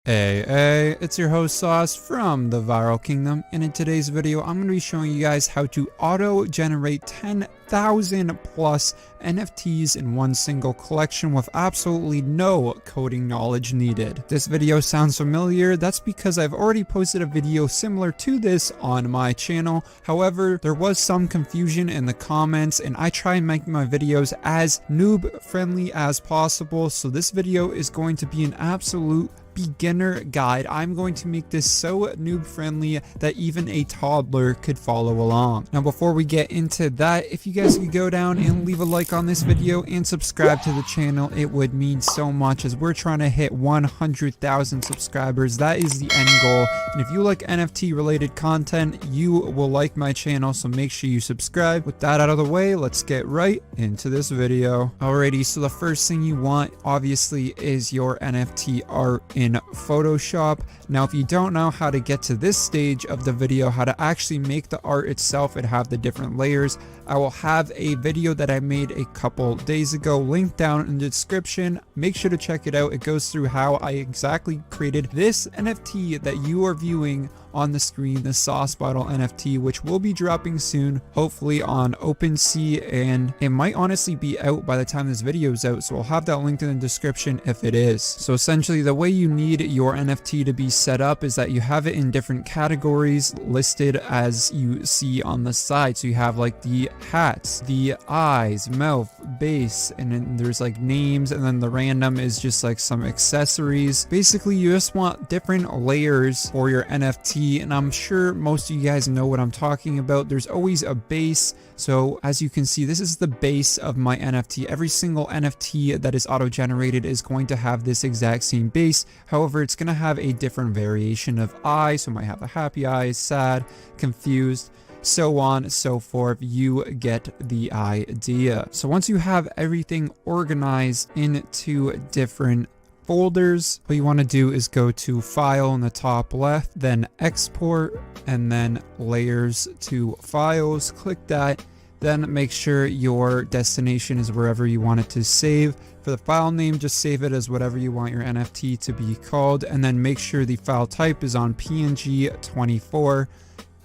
Hey, it's your host Sauce from the Viral Kingdom, and in today's video I'm going to be showing you guys how to auto-generate 10,000 plus NFTs in one single collection with absolutely no coding knowledge needed. This video sounds familiar. That's because I've already posted a video similar to this on my channel. However, there was some confusion in the comments, and I try and make my videos as noob friendly as possible, so this video is going to be an absolute beginner guide. I'm going to make this so noob friendly that even a toddler could follow along. Now before we get into that, if you guys could go down and leave a like on this video and subscribe to the channel, it would mean so much, as we're trying to hit 100,000 subscribers. That is the end goal, and if you like NFT related content, you will like my channel, so make sure you subscribe. With that out of the way, let's get right into this video. Alrighty, so the first thing you want obviously is your NFT art in Photoshop. Now if you don't know how to get to this stage of the video, how to actually make the art itself and have the different layers, I will have a video that I made a couple days ago linked down in the description. Make sure to check it out. It goes through how I exactly created this NFT that you are viewing on the screen, the Sauce Bottle NFT, which will be dropping soon, hopefully on Opensea, and it might honestly be out by the time this video is out, so I'll have that linked in the description if it is. So essentially the way you need your NFT to be set up is that you have it in different categories listed as you see on the side. So you have like the hats, the eyes, mouth, base, and then there's like names, and then the random is just like some accessories. Basically you just want different layers for your NFT, and I'm sure most of you guys know what I'm talking about. There's always a base. So as you can see, this is the base of my NFT. Every single NFT that is auto-generated is going to have this exact same base. However, it's going to have a different variation of eye. So it might have a happy eye, sad, confused, so on and so forth. You get the idea. So once you have everything organized into different folders, what you want to do is go to File in the top left, then Export, and then Layers to Files. Click that, then make sure your destination is wherever you want it to save. For the file name, just save it as whatever you want your NFT to be called, and then make sure the file type is on PNG 24.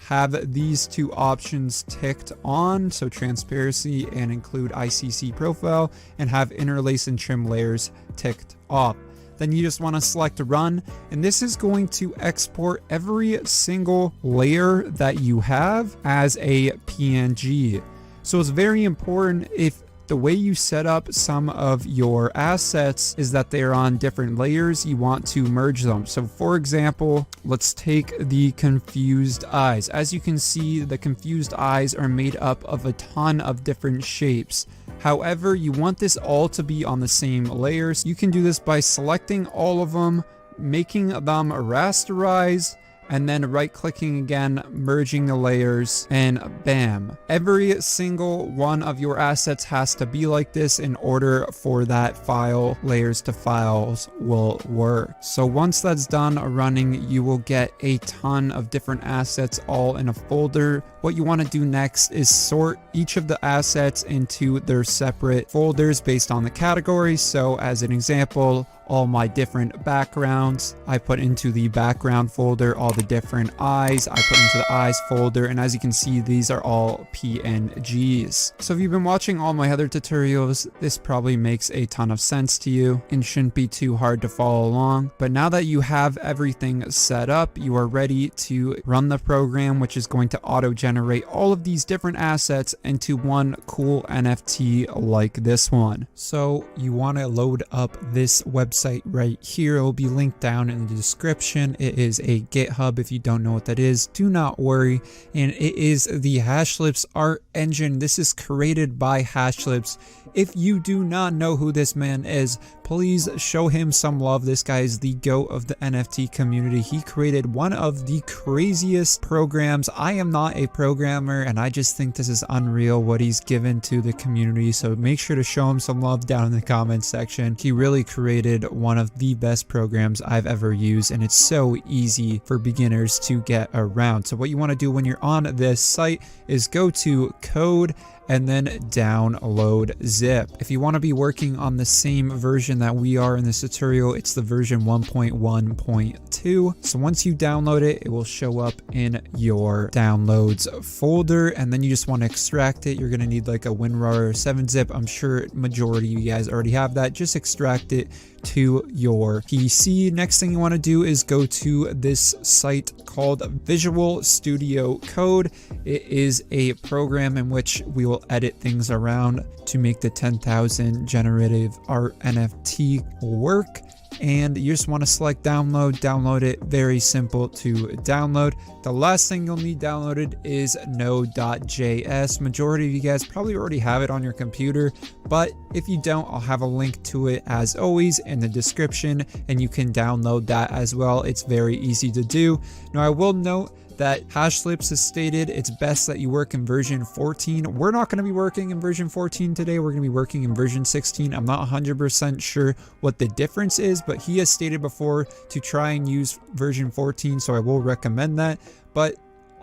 Have these two options ticked on, so transparency and include ICC profile, and have interlace and trim layers ticked off. Then you just want to select run, and this is going to export every single layer that you have as a PNG. So it's very important, if the way you set up some of your assets is that they're on different layers, you want to merge them. So for example, let's take the confused eyes. As you can see, the confused eyes are made up of a ton of different shapes. However, you want this all to be on the same layers. You can do this by selecting all of them, making them rasterize, and then right clicking again, merging the layers, and bam. Every single one of your assets has to be like this in order for that file layers to files will work. So once that's done running, you will get a ton of different assets all in a folder. What you want to do next is sort each of the assets into their separate folders based on the category. So as an example, all my different backgrounds I put into the background folder, all the different eyes I put into the eyes folder, and as you can see, these are all PNGs. So if you've been watching all my other tutorials, this probably makes a ton of sense to you and shouldn't be too hard to follow along. But now that you have everything set up, you are ready to run the program, which is going to auto-generate all of these different assets into one cool NFT like this one. So you want to load up this website right here. It will be linked down in the description. It is a GitHub. If you don't know what that is, do not worry. And it is the Hashlips art engine. This is created by Hashlips. If you do not know who this man is, please show him some love. This guy is the GOAT of the NFT community. He created one of the craziest programs. I am not a programmer, and I just think this is unreal what he's given to the community. So make sure to show him some love down in the comments section. He really created one of the best programs I've ever used, and it's so easy for beginners to get around. So what you want to do when you're on this site is go to code and then download zip. If you want to be working on the same version that we are in this tutorial, it's the version 1.1.2. So once you download it, it will show up in your downloads folder, and then you just want to extract it. You're going to need like a WinRAR or 7-zip. I'm sure majority of you guys already have that. Just extract it to your PC. Next thing you want to do is go to this site called Visual Studio Code. It is a program in which we will edit things around to make the 10,000 generative art NFT work. And you just want to select download it. Very simple to download. The last thing you'll need downloaded is node.js. Majority of you guys probably already have it on your computer, but if you don't, I'll have a link to it as always in the description, and you can download that as well. It's very easy to do. Now I will note that Hashlips has stated it's best that you work in version 14. We're not going to be working in version 14 today. We're going to be working in version 16. I'm not 100% sure what the difference is, but he has stated before to try and use version 14, so I will recommend that. But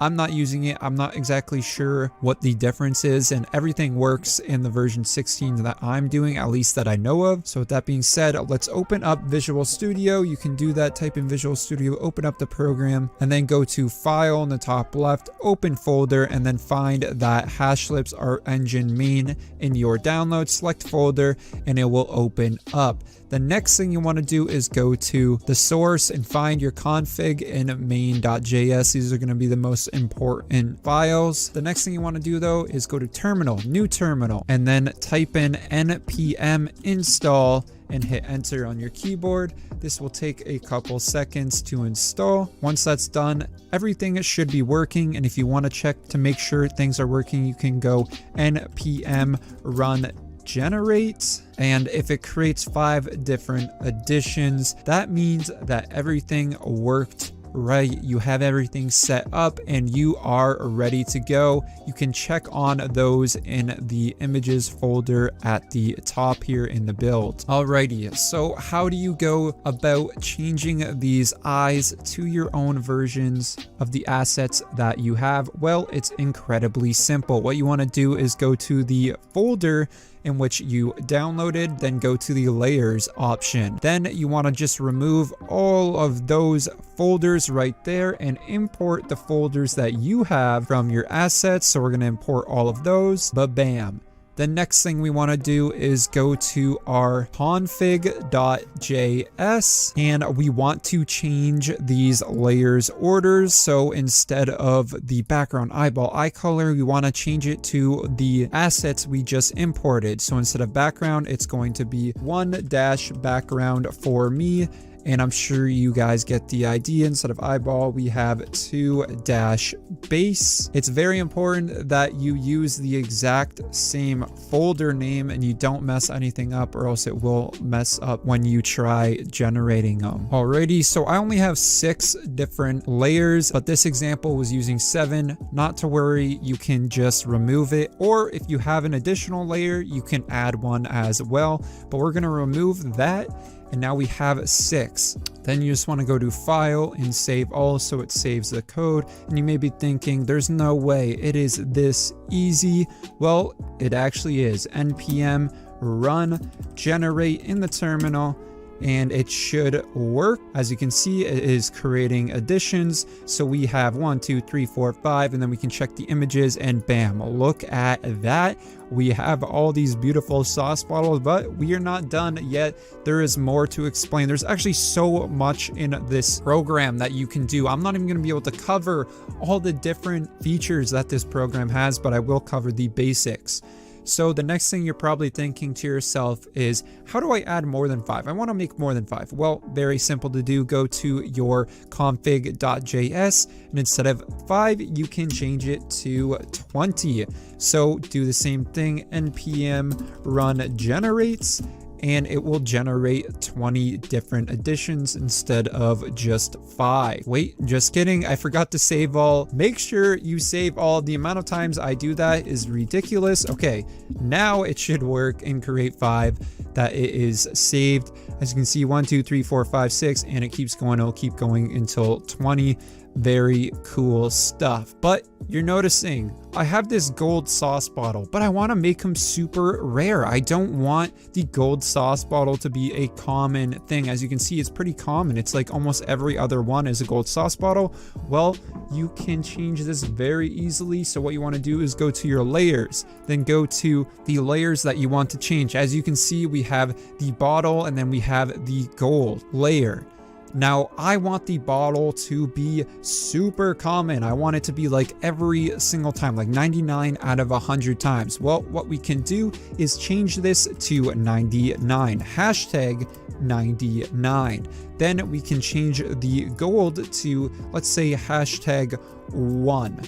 I'm not using it. I'm not exactly sure what the difference is, and everything works in the version 16 that I'm doing, at least that I know of. So with that being said, let's open up Visual Studio. You can do that, type in Visual Studio, open up the program, and then go to File in the top left, Open Folder, and then find that Hashlips Art Engine main in your download, select folder, and it will open up. The next thing you want to do is go to the source and find your config in main.js. These are going to be the most important files. The next thing you want to do though is go to terminal, new terminal, and then type in npm install and hit enter on your keyboard. This will take a couple seconds to install. Once that's done, everything should be working. And if you want to check to make sure things are working, you can go npm run generate, and if it creates 5 different editions, that means that everything worked right. You have everything set up and you are ready to go. You can check on those in the images folder at the top here in the build. Alrighty, so how do you go about changing these eyes to your own versions of the assets that you have? Well, it's incredibly simple. What you want to do is go to the folder in which you downloaded, then go to the layers option. Then you want to just remove all of those folders right there and import the folders that you have from your assets. So we're going to import all of those, but bam. The next thing we want to do is go to our config.js, and we want to change these layers orders. So instead of the background eyeball eye color, we want to change it to the assets we just imported. So instead of background, it's going to be 1-background for me. And I'm sure you guys get the idea. Instead of eyeball, we have 2-base. It's very important that you use the exact same folder name and you don't mess anything up, or else it will mess up when you try generating them. Alrighty, so I only have 6 different layers, but this example was using 7. Not to worry, you can just remove it, or if you have an additional layer, you can add one as well. But we're going to remove that. And now we have 6. Then you just want to go to File and Save All, so it saves the code. And you may be thinking, there's no way it is this easy. Well, it actually is. npm run generate in the terminal, and it should work. As you can see, it is creating additions. So we have 1, 2, 3, 4, 5, and then we can check the images, and bam, look at that. We have all these beautiful sauce bottles, but we are not done yet. There is more to explain. There's actually so much in this program that you can do. I'm not even going to be able to cover all the different features that this program has, but I will cover the basics. So the next thing you're probably thinking to yourself is, how do I add more than 5? I want to make more than 5. Well, very simple to do. Go to your config.js, and instead of 5, you can change it to 20. So do the same thing, npm run generates, and it will generate 20 different editions instead of just 5. Wait, just kidding. I forgot to save all. Make sure you save all. The amount of times I do that is ridiculous. Okay, now it should work and create 5. that it is saved. As you can see, 1, 2, 3, 4, 5, 6, and it keeps going. It'll keep going until 20. Very cool stuff. But you're noticing I have this gold sauce bottle, but I want to make them super rare. I don't want the gold sauce bottle to be a common thing. As you can see, it's pretty common. It's like almost every other one is a gold sauce bottle. Well, you can change this very easily. So what you want to do is go to your layers, then go to the layers that you want to change. As you can see, we have the bottle and then we have the gold layer. Now, I want the bottle to be super common. I want it to be like every single time, like 99 out of 100 times. Well, what we can do is change this to 99, hashtag 99. Then we can change the gold to, let's say, hashtag 1.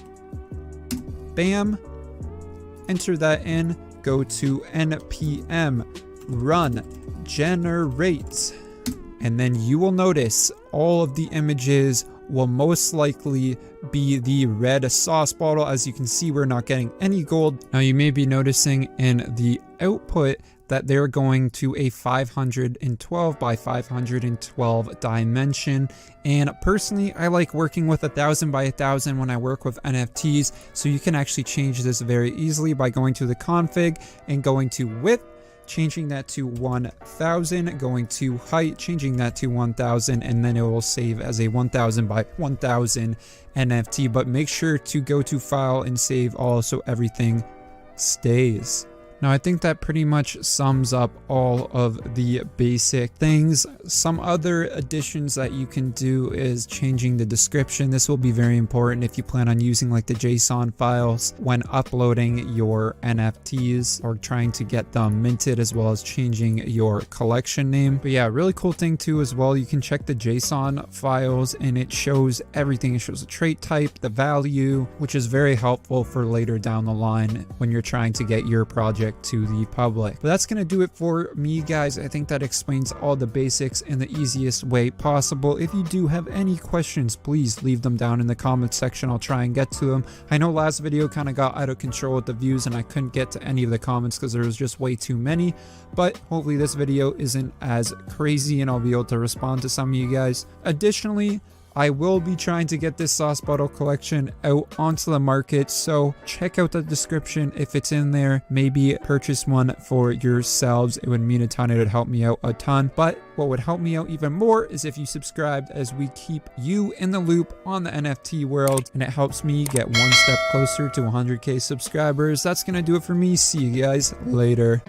Bam. Enter that in. Go to npm run generate. And then you will notice all of the images will most likely be the red sauce bottle. As you can see, we're not getting any gold. Now you may be noticing in the output that they're going to a 512 by 512 dimension. And personally, I like working with 1000 by 1000 when I work with NFTs. So you can actually change this very easily by going to the config and going to width, changing that to 1000, going to height, changing that to 1000, and then it will save as a 1000 by 1000 NFT. But make sure to go to file and save all so everything stays. Now, I think that pretty much sums up all of the basic things. Some other additions that you can do is changing the description. This will be very important if you plan on using like the JSON files when uploading your NFTs or trying to get them minted, as well as changing your collection name. But yeah, really cool thing too as well, you can check the JSON files and it shows everything. It shows the trait type, the value, which is very helpful for later down the line when you're trying to get your project to the public. But that's gonna do it for me, guys. I think that explains all the basics in the easiest way possible. If you do have any questions, please leave them down in the comment section. I'll try and get to them. I know last video kind of got out of control with the views and I couldn't get to any of the comments because there was just way too many, but hopefully this video isn't as crazy and I'll be able to respond to some of you guys. Additionally, I will be trying to get this sauce bottle collection out onto the market, so check out the description if it's in there. Maybe purchase one for yourselves. It would mean a ton. It would help me out a ton. But what would help me out even more is if you subscribed, as we keep you in the loop on the NFT world, and it helps me get one step closer to 100K subscribers. That's gonna do it for me. See you guys later.